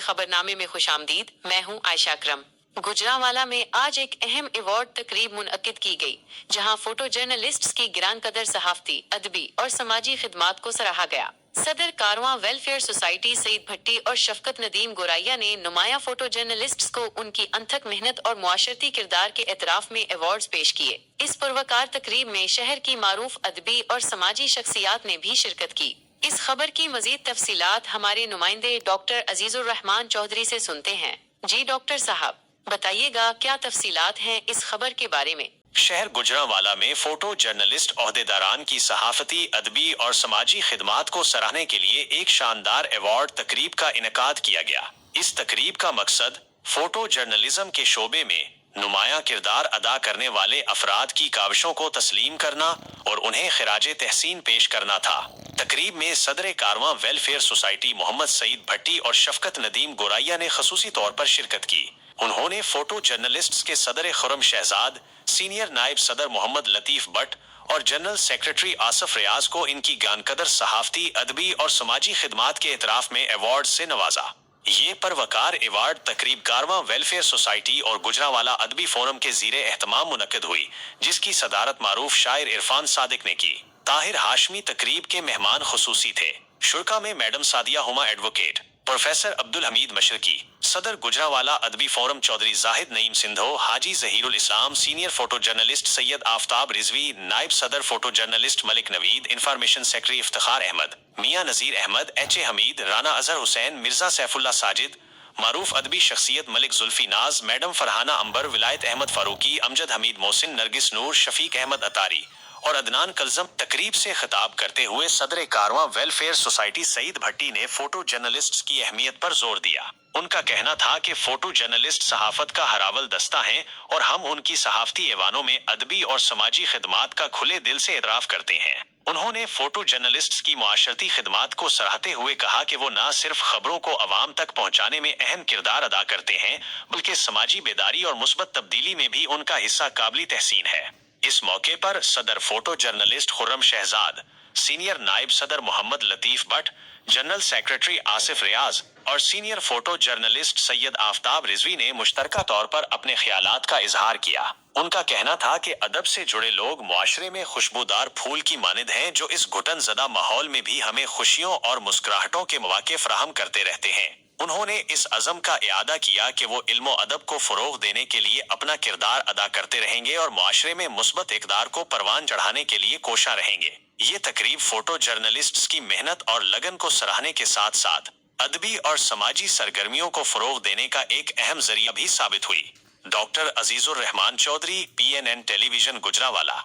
खबरनामे में खुशामदीद। मैं हूं आयशा अकरम। गुजरांवाला में आज एक अहम अवार्ड तकरीब मुनक्किद की गई, जहां फोटो जर्नलिस्ट्स की गिरान कदर सहाफती, अदबी और समाजी खिदमात को सराहा गया। सदर कारवां वेलफेयर सोसाइटी सईद भट्टी और शफकत नदीम गोराइया ने नुमाया फोटो जर्नलिस्ट्स को उनकी अनथक मेहनत और मुआशरती किरदार के एतराफ में अवार्ड्स पेश किए। इस पुरवकार तकरीब में शहर की मारूफ अदबी और समाजी शख्सियात ने भी शिरकत की। इस खबर की मजीद तफसीलात हमारे नुमाइंदे डॉक्टर अजीजुर रहमान चौधरी से सुनते हैं। जी डॉक्टर साहब, बताइएगा क्या तफसीलात हैं इस खबर के बारे में। शहर गुजरांवाला में फोटो जर्नलिस्ट ओहदेदारान की सहाफती, अदबी और समाजी खिदमात को सराहने के लिए एक शानदार अवार्ड तकरीब का इनेकाद किया गया। इस तकरीब का मकसद फोटो जर्नलिज्म के शोबे में नुमाया किरदार अदा करने वाले अफराद की काविशों को तस्लीम करना और उन्हें खिराजे तहसीन पेश करना था। तकरीब में सदर कारवां वेलफेयर सोसाइटी मोहम्मद सईद भट्टी और शफकत नदीम गोराइया ने खसूसी तौर पर शिरकत की। उन्होंने फोटो जर्नलिस्ट्स के सदर खुर्रम शहजाद, सीनियर नायब सदर मोहम्मद लतीफ भट्ट और जनरल सेक्रेटरी आसफ रियाज को इनकी गानकदर सहाफती, अदबी और समाजी खिदमात के एतराफ में अवार्ड से नवाजा। ये परवकार अवार्ड तकरीब कारवां वेलफेयर सोसाइटी और गुजरांवाला अदबी फोरम के ज़ीरे एहतमाम मुनक्किद हुई, जिसकी सदारत मारूफ शायर इरफान सादिक ने की। ताहिर हाशमी तकरीब के मेहमान खुसूसी थे। शुरका में madam Sadia Huma advocate, professor Abdul Hamid Mashriqi, सदर गुजरांवाला अदबी forum Chaudhry Zahid Naeem Sindhu, Haji Zahirul Islam, senior photo journalist Syed Aftab Rizvi, नायब सदर photo journalist Malik Naveed, information secretary Iftikhar Ahmed, Mian Nazir Ahmed, H A Hamid, Rana Azhar Hussain, Mirza Saifullah Sajid, मारूफ अदबी शख्सियत मलिक जुल्फी नाज, मैडम फरहाना अंबर, विलायत अहमद फारूकी, अमजद हमीद मोहसिन, नरगिस नूर, शफीक अहमद अतारी और अदनान कलजम। तकरीब से खिताब करते हुए सदर कारवां वेलफेयर सोसाइटी सईद भट्टी ने फोटो जर्नलिस्ट्स की अहमियत पर जोर दिया। उनका कहना था कि फोटो जर्नलिस्ट सहाफत का हरावल दस्ता हैं और हम उनकी सहाफती ऐवानों में अदबी और समाजी खिदमात का खुले दिल से इतराफ करते हैं। उन्होंने फोटो जर्नलिस्ट्स की मुआशरती खिदमात को सराहते हुए कहा कि वो न सिर्फ खबरों को अवाम तक पहुंचाने में अहम किरदार अदा करते हैं, बल्कि समाजी बेदारी और मुस्बत तब्दीली में भी उनका हिस्सा काबिल तहसीन है। इस मौके पर सदर photo journalist Khurram Shahzad, senior नायब सदर मोहम्मद लतीफ भट्ट, जनरल सेक्रेटरी आसिफ रियाज और senior photo journalist Syed Aftab Rizvi ने मुश्तरका तौर पर अपने ख्यालात का इजहार किया। उनका कहना था कि अदब से जुड़े लोग मुआशरे में खुशबूदार फूल की मानिंद हैं, जो इस घुटन ज़दा माहौल में भी हमें खुशियों और मुस्कुराहटों के मौके फराहम करते रहते हैं। उन्होंने इस अज़म का इआदा किया कि वो इल्म और अदब को फ़रोग़ देने के लिए अपना किरदार अदा करते रहेंगे और मुआशरे में मुस्बत इक़दार को परवान चढ़ाने के लिए कोशा रहेंगे। ये तकरीब फोटो जर्नलिस्ट्स की मेहनत और लगन को सराहने के साथ साथ अदबी और समाजी सरगर्मियों को फ़रोग़ देने का एक अहम ज़रिया भी साबित हुई। Doctor Azizur Rehman Chaudhry, PNN television Gujranwala.